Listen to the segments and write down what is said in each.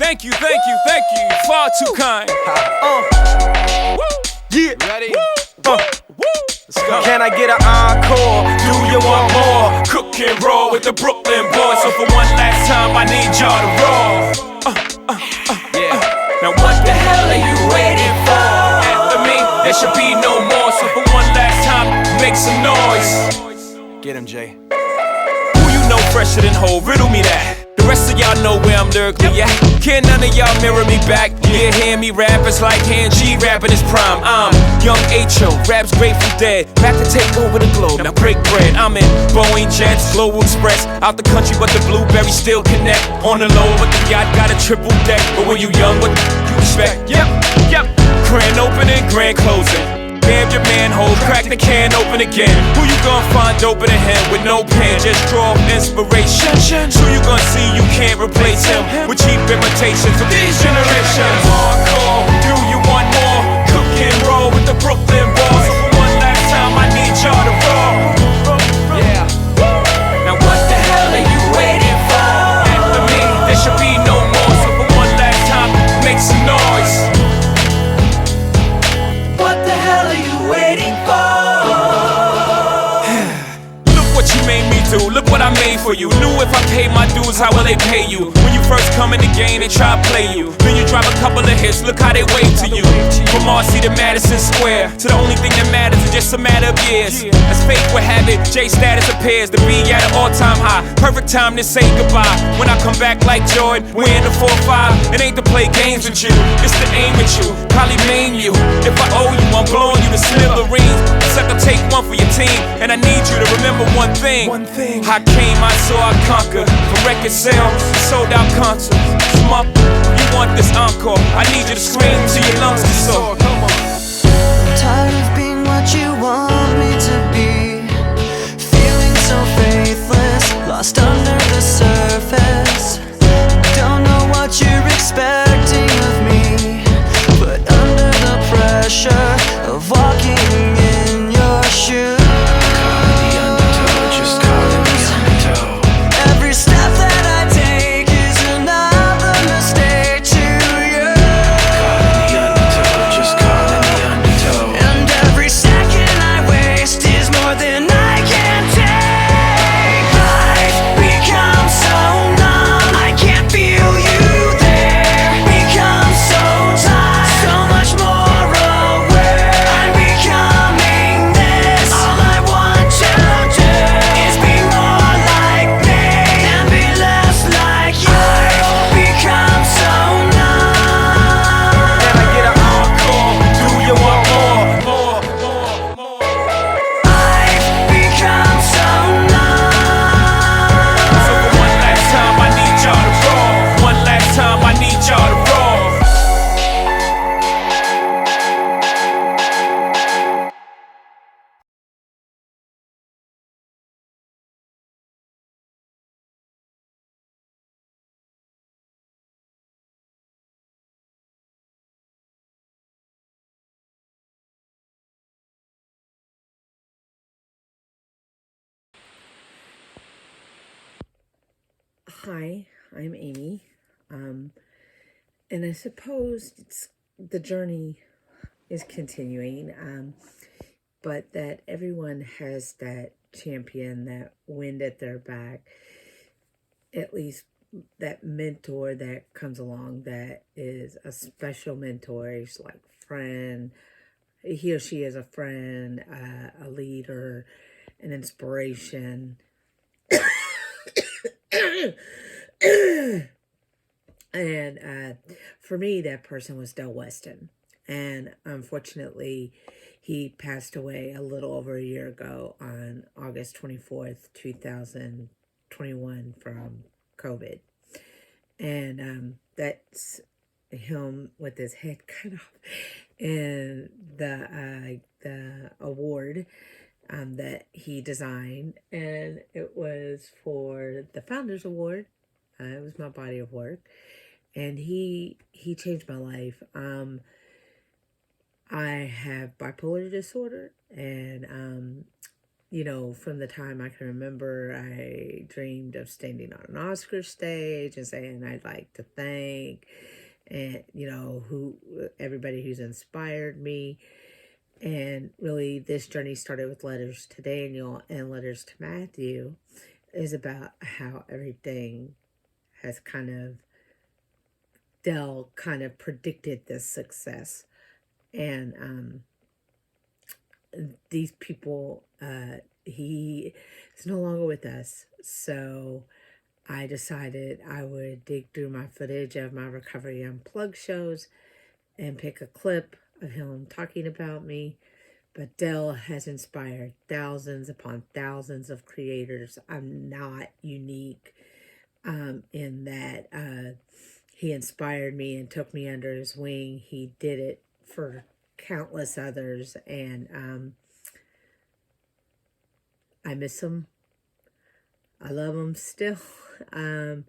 Thank you. Far too kind. Yeah. Ready? Let's go. Can I get an encore? Do you want more? Cook and roll with the Brooklyn boys. So for one last time, I need y'all to roll. Yeah. Now what the hell are you waiting for? After me, there should be no more. So for one last time, make some noise. Get him, Jay. Who you know fresher than Ho? Riddle me that. The rest of y'all know where I'm lyrically at. Can none of y'all mirror me back? Yeah, hear me rap, it's like Han G rapping his prime. I'm young H.O., raps Grateful Dead, back to take over the globe, now break bread. I'm in Boeing Jets, Global Express, out the country but the blueberries still connect. On the low but the yacht got a triple deck. But when you young, what you expect? Yep. Grand opening, grand closing. Damn your manhole, crack the can open again. Who you gonna find open a hand with no pen? Just draw inspiration. Who you gonna see you can't replace him with cheap imitations of these generations? Hardcore, do you want more? Cook and roll with the Brooklyn boys. So for one last time, I need y'all to roll. Yeah. Now what the hell are you waiting for? After me, there should be no more. So for one last time, make some noise. Waiting for. Look what you made me do, look what I made for you. Knew if I paid my dues, how will they pay you? When you first come in the game, they try to play you. Then you drop a couple of hits, look how they wave to you. From Marcy to Madison Square, to the only thing that matters is just a matter of years. As fate would have it, J status appears to be at an all-time high. Perfect time to say goodbye. When I come back like Jordan, we're in the 4-5. It ain't to play games with you, it's to aim at you, probably maim you. If I owe you, I'm blowing you to smithereens. Sucker, take one for your team, and I need you to remember one thing. I came, I saw, I conquered. From record sales, sold out concerts. Shmup, you want this encore? I need you to scream till your lungs get sore. I'm tired of being what you want me to be, feeling so faithless, lost under the surface. Don't know what you're expecting of me, but under the pressure of walking in your shoes, every step that I take is another mistake to you. And every second I waste is more than I can take. I've become so numb, I can't feel you there. Become so tired, so much more aware. I'm becoming this. All I want to do is be more like me and be less like you. I've become so numb. Can I get an encore? Do you want more? I've become so numb. So for one last time, I need y'all to roll. One last time, I need y'all to roll. Hi, I'm Amy, and I suppose the journey is continuing, but that everyone has that champion, that wind at their back, at least that mentor that comes along that is a special mentor. It's like friend, he or she is a friend, a leader, an inspiration. And for me, that person was Del Weston. And unfortunately, he passed away a little over a year ago on August 24th, 2021 from COVID. And that's him with his head cut off. And the award that he designed, and it was for the Founders Award. It was my body of work, and he changed my life. I have bipolar disorder, and from the time I can remember, I dreamed of standing on an Oscar stage and saying I'd like to thank and who everybody who's inspired me. And really, this journey started with Letters to Daniel and Letters to Matthew, is about how everything has Dell kind of predicted this success. And these people, he is no longer with us. So I decided I would dig through my footage of my Recovery Unplugged shows and pick a clip of him talking about me. But Dell has inspired thousands upon thousands of creators. I'm not unique in that he inspired me and took me under his wing. He did it for countless others, and I miss him. I love him still. And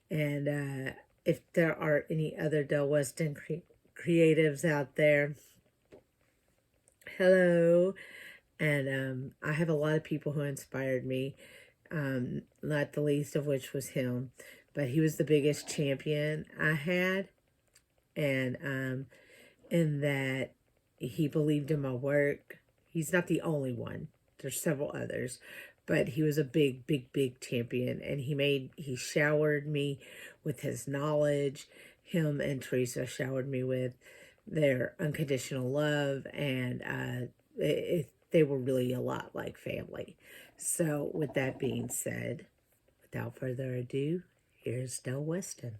if there are any other Del Weston creatives out there, hello. And I have a lot of people who inspired me, not the least of which was him. But he was the biggest champion I had. And in that he believed in my work. He's not the only one. There's several others. But he was a big, big, big champion. And he showered me with his knowledge. Him and Teresa showered me with their unconditional love. And they were really a lot like family. So with that being said, without further ado, here's Del Weston.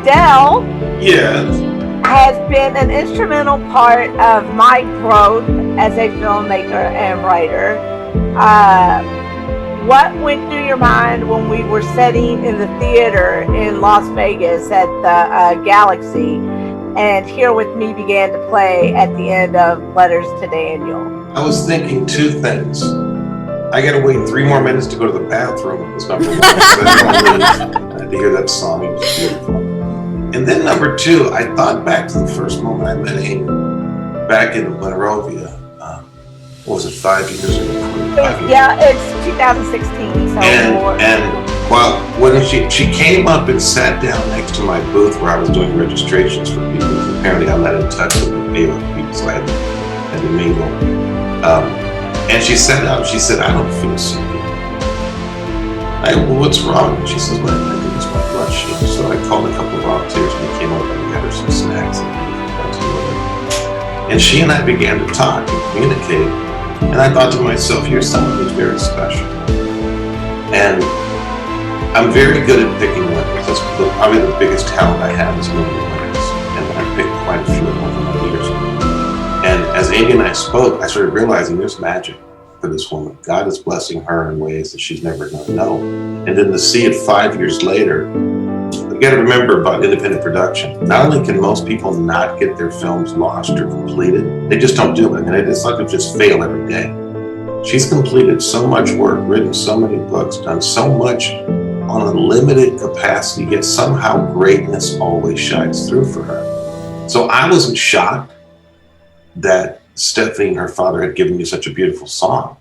Dell Yes. has been an instrumental part of my growth as a filmmaker and writer. What went through your mind when we were sitting in the theater in Las Vegas at the Galaxy, and Here With Me began to play at the end of Letters to Daniel? I was thinking two things. I gotta wait 3 more minutes to go to the bathroom. That's number one. I had to hear that song. It was beautiful. And then number 2, I thought back to the first moment I met him back in Monrovia. What was it, 5 years ago? Yeah, it's 2016. So and well, when she came up and sat down next to my booth where I was doing registrations for people. Apparently, I'm not in touch with the favorite people, so I had to mingle. And she sat down. She said, "I don't feel so good." Well, what's wrong? And she says, "Well, I think it's my blood sugar." So I called a couple of volunteers and they came over and we had her some snacks and she and I began to talk and communicate. And I thought to myself, here's someone who's very special. And I'm very good at picking winners. That's probably the biggest talent I have is winning winners. And I picked quite a few of them over my years. And as Amy and I spoke, I started realizing there's magic for this woman. God is blessing her in ways that she's never going to know. And then to see it 5 years later, you got to remember about independent production. Not only can most people not get their films launched or completed, they just don't do it. I mean, it's like they just fail every day. She's completed so much work, written so many books, done so much on a limited capacity, yet somehow greatness always shines through for her. So I wasn't shocked that Stephanie and her father had given me such a beautiful song.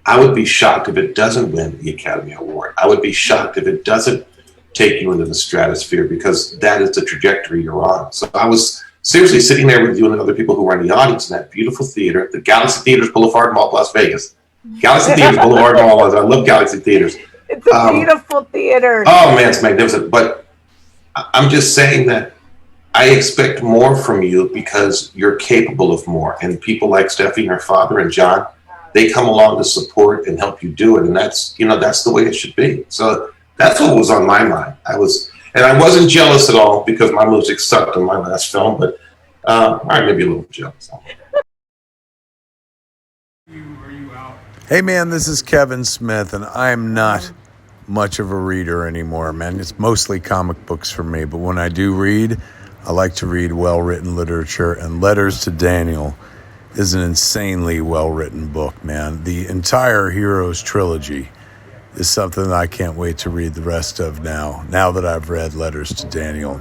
I would be shocked if it doesn't win the Academy Award. I would be shocked if it doesn't take you into the stratosphere, because that is the trajectory you're on. So I was seriously sitting there with you and other people who were in the audience in that beautiful theater, the Galaxy Theaters Boulevard Mall, Las Vegas. Galaxy Theaters Boulevard Mall, I love Galaxy Theaters. It's a beautiful theater. Oh man, it's magnificent. But I'm just saying that I expect more from you because you're capable of more. And people like Steffi, her father, and John, they come along to support and help you do it. And that's the way it should be. So that's what was on my mind. I wasn't jealous at all because my music sucked in my last film, but all right, maybe a little jealous. Hey man, this is Kevin Smith, and I'm not much of a reader anymore, man. It's mostly comic books for me, but when I do read, I like to read well-written literature, and Letters to Daniel is an insanely well-written book, man. The entire Heroes trilogy is something that I can't wait to read the rest of now that I've read Letters to Daniel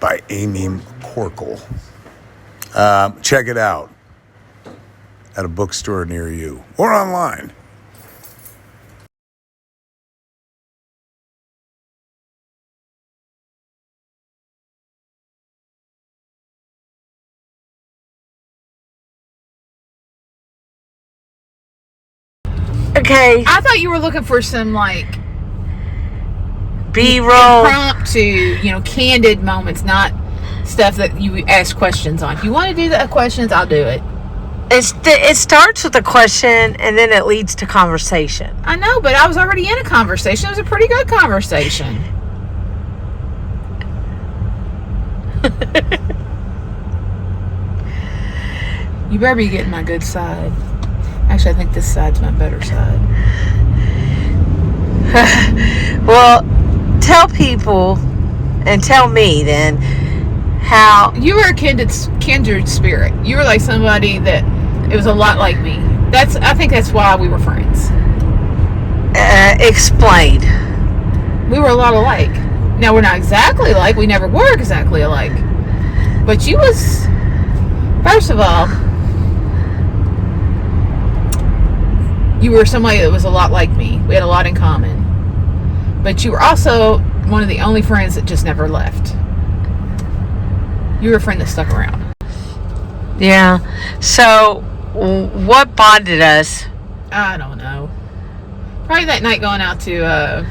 by Amy Corkle. Check it out at a bookstore near you or online. Okay. I thought you were looking for some like B-roll. impromptu, candid moments, not stuff that you ask questions on. If you want to do the questions, I'll do it. It starts with a question and then it leads to conversation. I know, but I was already in a conversation. It was a pretty good conversation. You better be getting my good side. Actually, I think this side's my better side. Well, tell people and tell me then how you were a kindred spirit. You were like somebody that it was a lot like me. I think that's why we were friends. Explain. We were a lot alike. Now we're not exactly alike. We never were exactly alike. But you was, first of all, you were somebody that was a lot like me. We had a lot in common. But you were also one of the only friends that just never left. You were a friend that stuck around. Yeah. So, what bonded us? I don't know. Probably that night going out to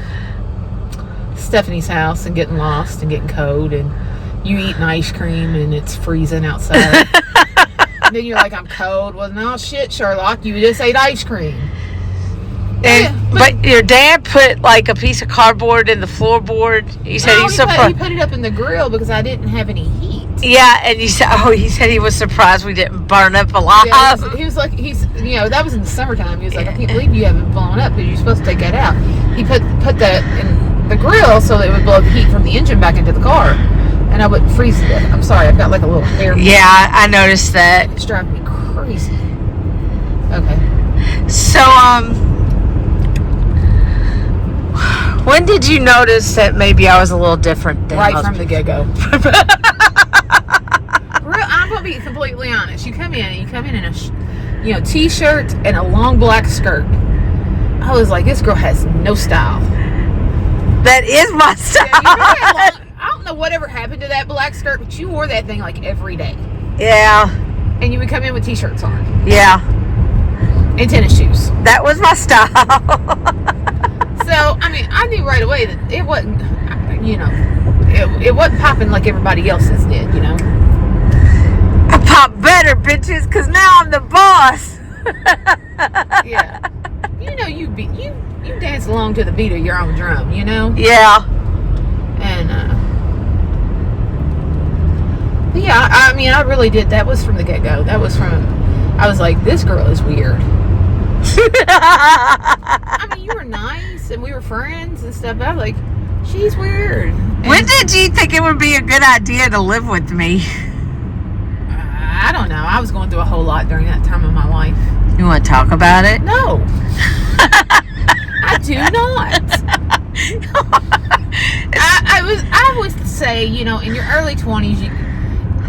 Stephanie's house and getting lost and getting cold and you eating ice cream and it's freezing outside. And then you're like, I'm cold. Well, no shit, Sherlock. You just ate ice cream. But your dad put like a piece of cardboard in the floorboard. He said he put it up in the grill because I didn't have any heat. Yeah, and he said he was surprised we didn't burn up a lot. Yeah, he was like, that was in the summertime. He was like, I can't believe you haven't blown up because you're supposed to take that out. He put that in the grill so that it would blow the heat from the engine back into the car, and I wouldn't freeze to death. I'm sorry, I've got like a little hair. Yeah, I noticed that. It's driving me crazy. Okay. So, when did you notice that maybe I was a little different than right from the get-go? I'm gonna be completely honest. You come in a t-shirt and a long black skirt. I was like, this girl has no style. That is my style. Yeah, I don't know whatever happened to that black skirt, but you wore that thing like every day. Yeah. And you would come in with t-shirts on. Yeah. And tennis shoes. That was my style. So, I mean, I knew right away that it wasn't, it wasn't popping like everybody else's did, I pop better, bitches, because now I'm the boss. Yeah. You dance along to the beat of your own drum, Yeah. And, yeah, I mean, I really did. That was from the get-go. I was like, this girl is weird. I mean, you were nice and we were friends and stuff, but I was like, she's weird. And when did you think it would be a good idea to live with me? I don't know. I was going through a whole lot during that time of my life. You want to talk about it? No. I do not. I would say, in your early 20s,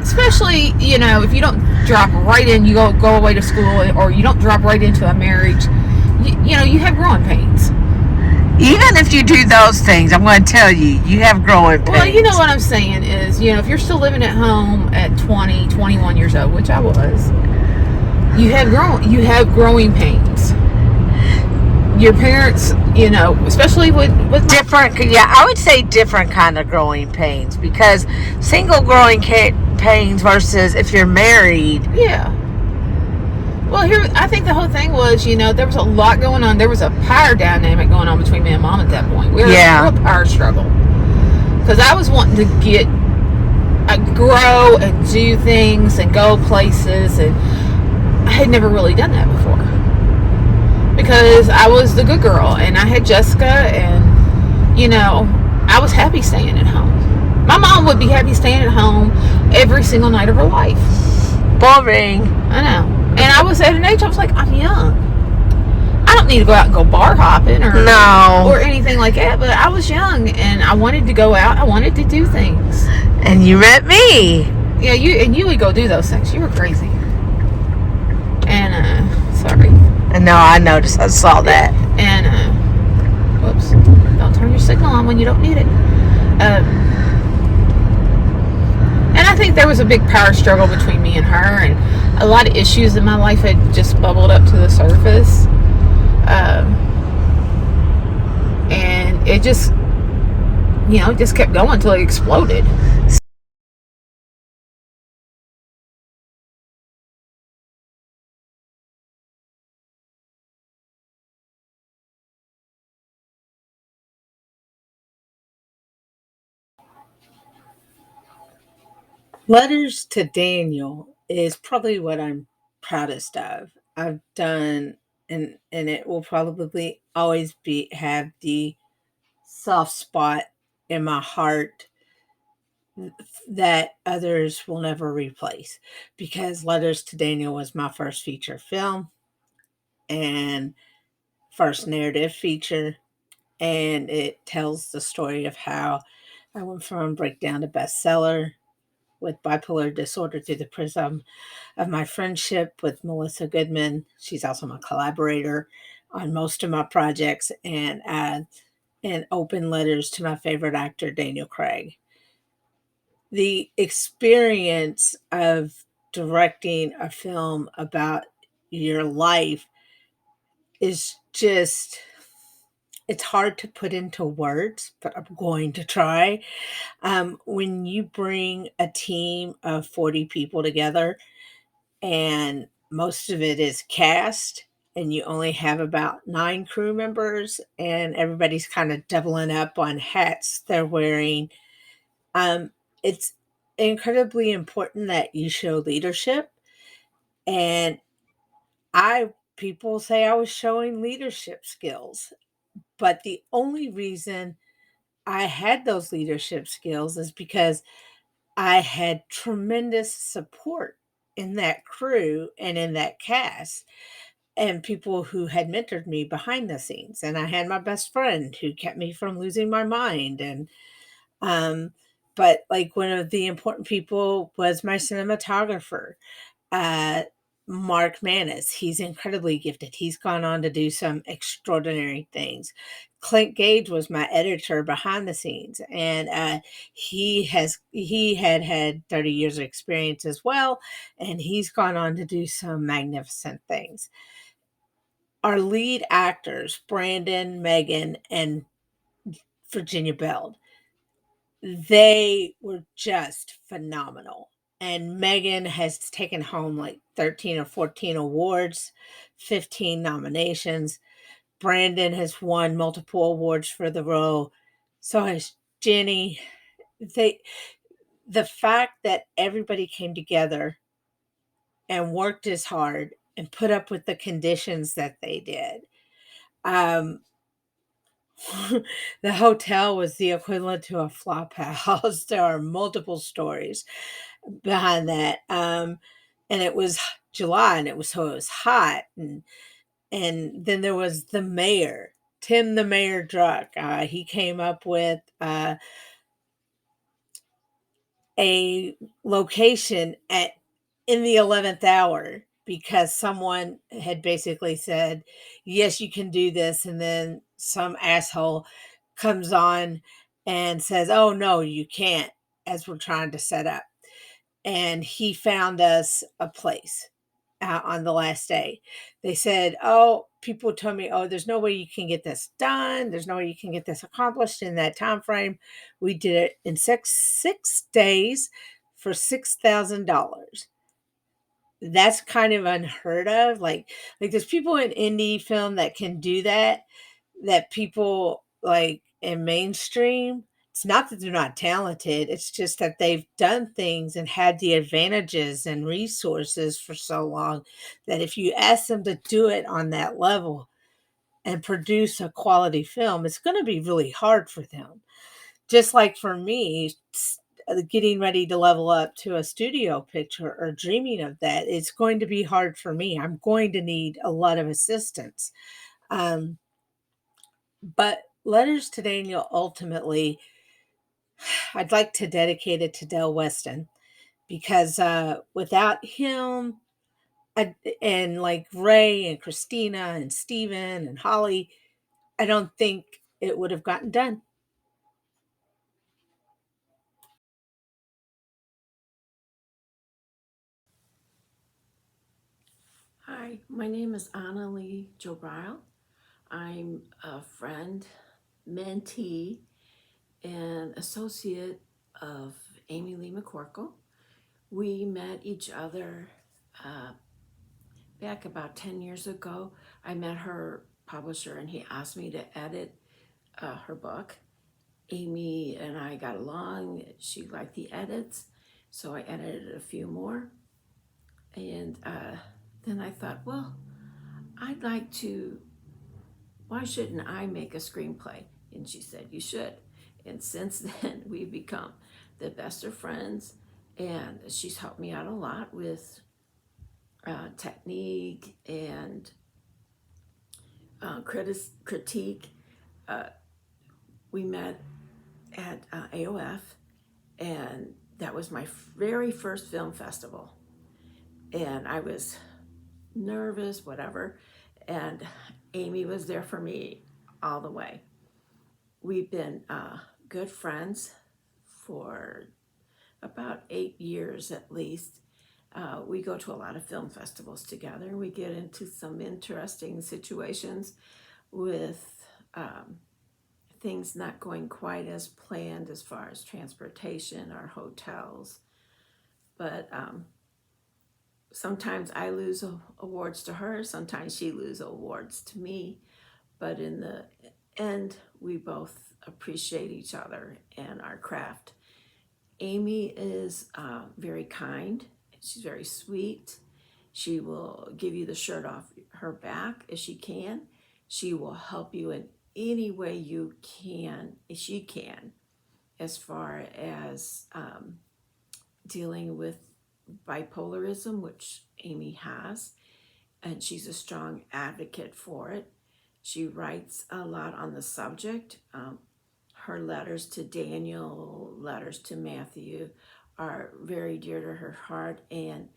especially, if you don't drop right in, you go away to school, or you don't drop right into a marriage, you have growing pains. Even if you do those things, I'm going to tell you, you have growing pains. Well, you know what I'm saying is, if you're still living at home at 20, 21 years old, which I was, you have growing pains. your parents, especially with different. Yeah, I would say different kind of growing pains, because single growing pains versus if you're married. Yeah. Well, here, I think the whole thing was, there was a lot going on. There was a power dynamic going on between me and Mom at that point. We were in a real power struggle. Because I was wanting to grow and do things and go places, and I had never really done that before. Because I was the good girl, and I had Jessica, and, I was happy staying at home. My mom would be happy staying at home every single night of her life. Boring. I know. And I was at an age, I was like, I'm young. I don't need to go out and go bar hopping or anything like that, but I was young and I wanted to go out. I wanted to do things. And you met me. Yeah, you would go do those things. You were crazy. And sorry. And no, I noticed. I saw that. And whoops. Don't turn your signal on when you don't need it. And I think there was a big power struggle between me and her, and a lot of issues in my life had just bubbled up to the surface. And it just, just kept going until it exploded. Letters to Daniel is probably what I'm proudest of. I've done, and it will probably always have the soft spot in my heart that others will never replace, because Letters to Daniel was my first feature film and first narrative feature, and it tells the story of how I went from breakdown to bestseller with bipolar disorder through the prism of my friendship with Melissa Goodman. She's also my collaborator on most of my projects, and open letters to my favorite actor, Daniel Craig. The experience of directing a film about your life is just, it's hard to put into words, but I'm going to try. When you bring a team of 40 people together and most of it is cast, and you only have about 9 crew members, and everybody's kind of doubling up on hats they're wearing, it's incredibly important that you show leadership. And people say I was showing leadership skills, but the only reason I had those leadership skills is because I had tremendous support in that crew and in that cast, and people who had mentored me behind the scenes. And I had my best friend who kept me from losing my mind. And but like, one of the important people was my cinematographer, uh, Mark Manis. He's incredibly gifted. He's gone on to do some extraordinary things. Clint Gage was my editor behind the scenes, and he had 30 years of experience as well, and he's gone on to do some magnificent things. Our lead actors, Brandon, Megan, and Virginia Bell, they were just phenomenal. And Megan has taken home like 13 or 14 awards, 15 nominations. Brandon has won multiple awards for the role. So has Jenny. The fact that everybody came together and worked as hard and put up with the conditions that they did. The hotel was the equivalent to a flop house. There are multiple stories behind that. And it was July, and it was hot, and then there was the mayor, Tim the Mayor Druck. He came up with a location in the 11th hour, because someone had basically said, yes, you can do this, and then some asshole comes on and says, oh no, you can't, as we're trying to set up. And he found us a place. on the last day. They said, "Oh, people told me, oh, there's no way you can get this done. There's no way you can get this accomplished in that time frame." We did it in six days for $6,000. That's kind of unheard of. Like there's people in indie film that can do that. That people like in mainstream. It's not that they're not talented. It's just that they've done things and had the advantages and resources for so long that if you ask them to do it on that level and produce a quality film, it's going to be really hard for them. Just like for me, getting ready to level up to a studio picture or dreaming of that, it's going to be hard for me. I'm going to need a lot of assistance. Um, but Letters to Daniel, ultimately, I'd like to dedicate it to Del Weston because without him, and like Ray and Christina and Steven and Holly, I don't think it would have gotten done. Hi, my name is Anna Lee Jobrile. I'm a friend, mentee, and associate of Amy Lee McCorkle. We met each other back about 10 years ago. I met her publisher and he asked me to edit her book. Amy and I got along. She liked the edits, so I edited a few more. And then I thought, well, I'd like to, why shouldn't I make a screenplay? And she said, you should. And since then, we've become the best of friends. And she's helped me out a lot with technique and critique. We met at AOF, and that was my very first film festival. And I was nervous, whatever. And Amy was there for me all the way. We've been good friends for about 8 years at least. We go to a lot of film festivals together. We get into some interesting situations with things not going quite as planned as far as transportation or hotels. But sometimes I lose awards to her, sometimes she loses awards to me. But in the end, we both appreciate each other and our craft. Amy is very kind. She's very sweet. She will give you the shirt off her back if she can. She will help you in any way you can, if she can, as far as dealing with bipolarism, which Amy has, and she's a strong advocate for it. She writes a lot on the subject. Her letters to Daniel, letters to Mathew are very dear to her heart and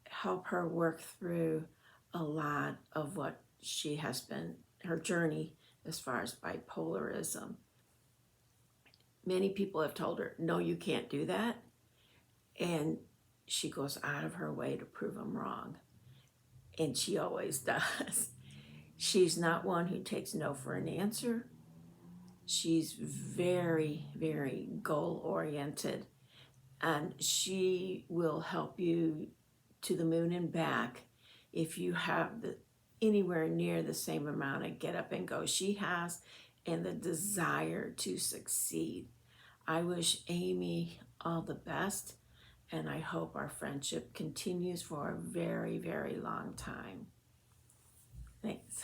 help her work through a lot of what she has been, her journey as far as bipolarism. Many people have told her, no, you can't do that. And she goes out of her way to prove them wrong. And she always does. She's not one who takes no for an answer. She's very, very goal-oriented, and she will help you to the moon and back if you have anywhere near the same amount of get up and go she has and the desire to succeed. I wish Amy all the best, and I hope our friendship continues for a very, very long time. Thanks.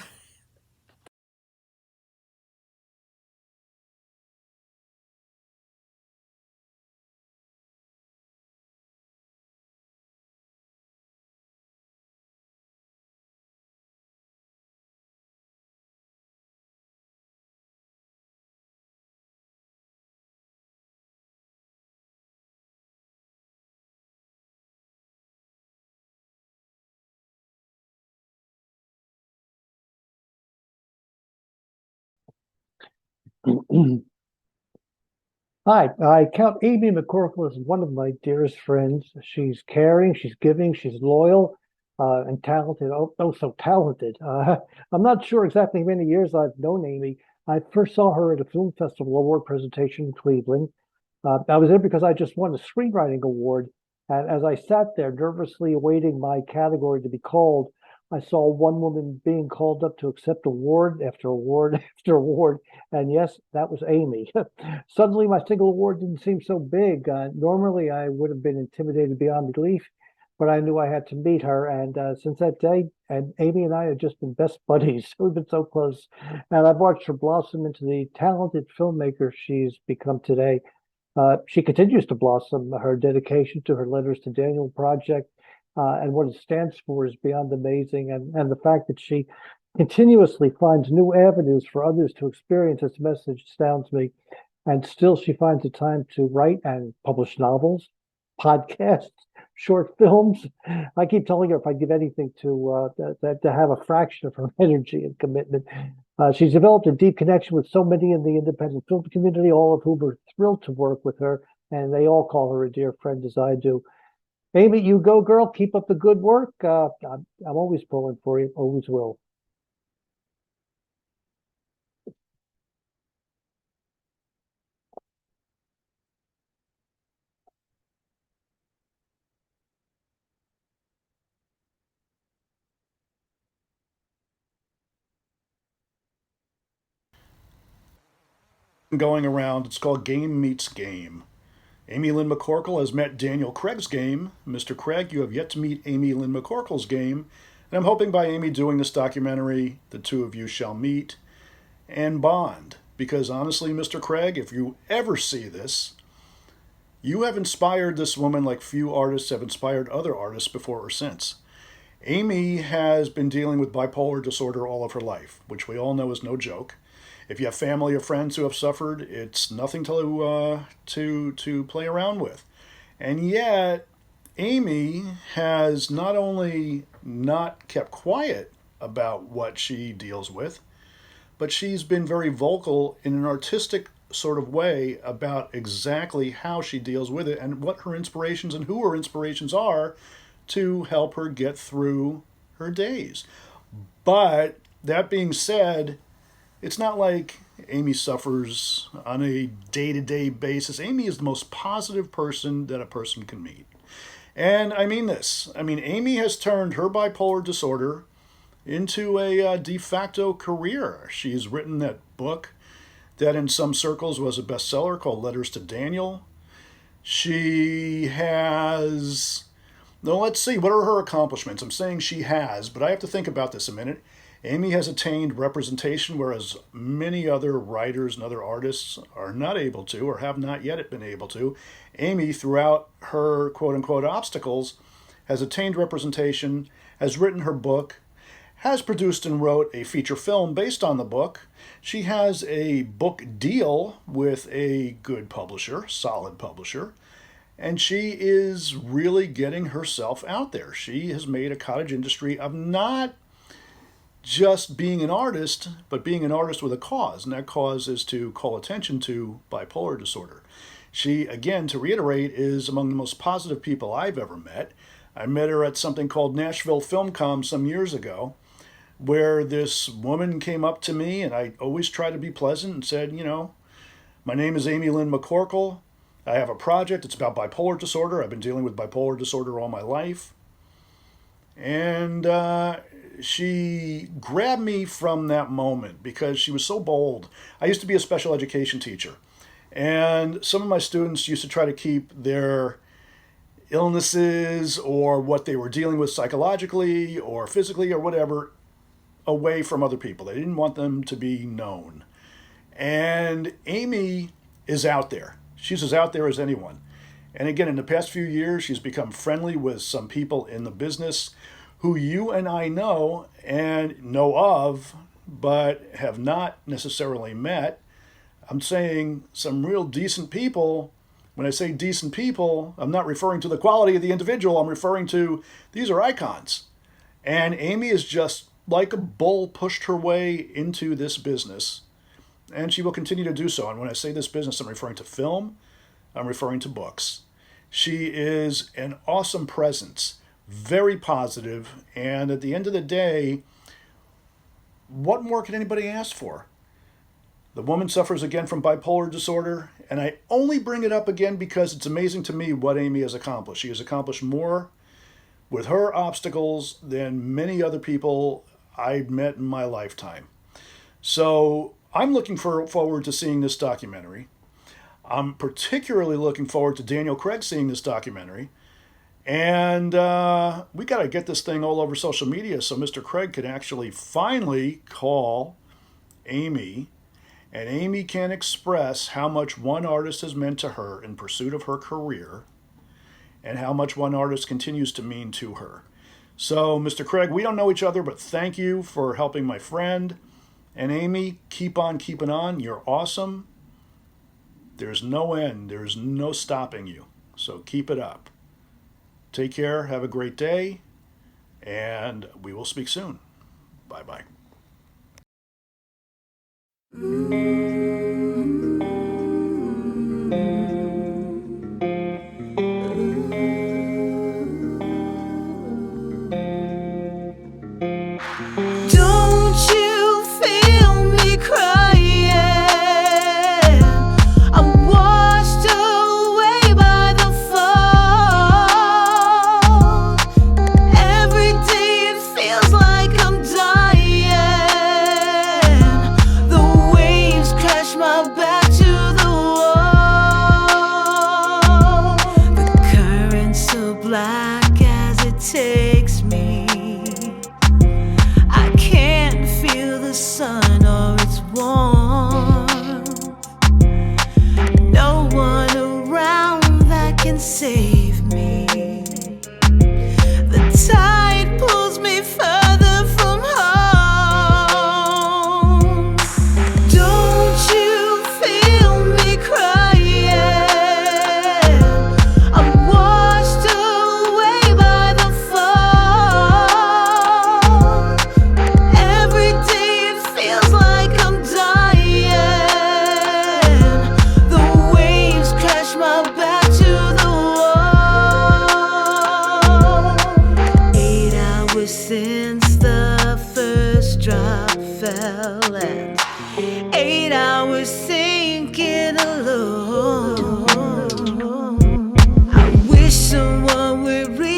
Hi, I count Amy McCorkle as one of my dearest friends. She's caring, she's giving, she's loyal, and talented. Oh, so talented. I'm not sure exactly how many years I've known Amy. I first saw her at a film festival award presentation in Cleveland. I was there because I just won a screenwriting award. And as I sat there nervously awaiting my category to be called, I saw one woman being called up to accept award after award after award. And yes, that was Amy. Suddenly, my single award didn't seem so big. Normally, I would have been intimidated beyond belief, but I knew I had to meet her. And since that day, and Amy and I have just been best buddies. We've been so close. And I've watched her blossom into the talented filmmaker she's become today. She continues to blossom. Her dedication to her Letters to Daniel project and what it stands for is beyond amazing. And the fact that she continuously finds new avenues for others to experience this message astounds me. And still, she finds the time to write and publish novels, podcasts, short films. I keep telling her if I give anything to have a fraction of her energy and commitment. She's developed a deep connection with so many in the independent film community, all of whom are thrilled to work with her, and they all call her a dear friend, as I do. Amy, you go, girl. Keep up the good work. I'm always pulling for you, always will. Going around. It's called Game Meets Game. Amy Lynn McCorkle has met Daniel Craig's game. Mr. Craig, you have yet to meet Amy Lynn McCorkle's game. And I'm hoping by Amy doing this documentary, the two of you shall meet and bond. Because honestly, Mr. Craig, if you ever see this, you have inspired this woman like few artists have inspired other artists before or since. Amy has been dealing with bipolar disorder all of her life, which we all know is no joke. If you have family or friends who have suffered, it's nothing to play around with. And yet, Amy has not only not kept quiet about what she deals with, but she's been very vocal in an artistic sort of way about exactly how she deals with it and what her inspirations and who her inspirations are to help her get through her days. But that being said, it's not like Amy suffers on a day-to-day basis. Amy is the most positive person that a person can meet. And I mean this. I mean, Amy has turned her bipolar disorder into a de facto career. She's written that book that in some circles was a bestseller called Letters to Daniel. She has... Now, let's see. What are her accomplishments? I'm saying she has, but I have to think about this a minute. Amy has attained representation, whereas many other writers and other artists are not able to or have not yet been able to. Amy, throughout her quote-unquote obstacles, has attained representation, has written her book, has produced and wrote a feature film based on the book. She has a book deal with a good publisher, solid publisher, and she is really getting herself out there. She has made a cottage industry of not just being an artist, but being an artist with a cause, and that cause is to call attention to bipolar disorder. She, again, to reiterate, is among the most positive people I've ever met. I met her at something called Nashville Film Com some years ago, where this woman came up to me, and I always try to be pleasant, and said, you know, my name is Amy Lynn McCorkle. I have a project. It's about bipolar disorder. I've been dealing with bipolar disorder all my life. And she grabbed me from that moment because she was so bold. I used to be a special education teacher, and some of my students used to try to keep their illnesses or what they were dealing with psychologically or physically or whatever away from other people. They didn't want them to be known. And Amy is out there. She's as out there as anyone. And again, in the past few years, she's become friendly with some people in the business who you and I know and know of, but have not necessarily met. I'm saying some real decent people. When I say decent people, I'm not referring to the quality of the individual. I'm referring to these are icons. And Amy is just like a bull pushed her way into this business, and she will continue to do so. And when I say this business, I'm referring to film, I'm referring to books. She is an awesome presence, very positive, and at the end of the day, what more can anybody ask for? The woman suffers again from bipolar disorder, and I only bring it up again because it's amazing to me what Amy has accomplished. She has accomplished more with her obstacles than many other people I've met in my lifetime. So I'm looking forward to seeing this documentary. I'm particularly looking forward to Daniel Craig seeing this documentary. And we got to get this thing all over social media so Mr. Craig can actually finally call Amy, and Amy can express how much one artist has meant to her in pursuit of her career and how much one artist continues to mean to her. So, Mr. Craig, we don't know each other, but thank you for helping my friend. And Amy, keep on keeping on. You're awesome. There's no end. There's no stopping you. So keep it up. Take care. Have a great day. And we will speak soon. Bye-bye. Don't you feel me crying? I'm washed away by the fall. Every day it feels like I'm dying. The waves crash my back to the wall. The current's so black as it takes me. I can't feel the sun or its warmth. No one around that can save me. The tide pulls me further from home. Don't you feel me crying? I'm washed away by the fall. Every day it feels like I'm dying. The waves crash my back to the wall. 8 hours since the first drop fell, and 8 hours sinking alone. I wish someone would read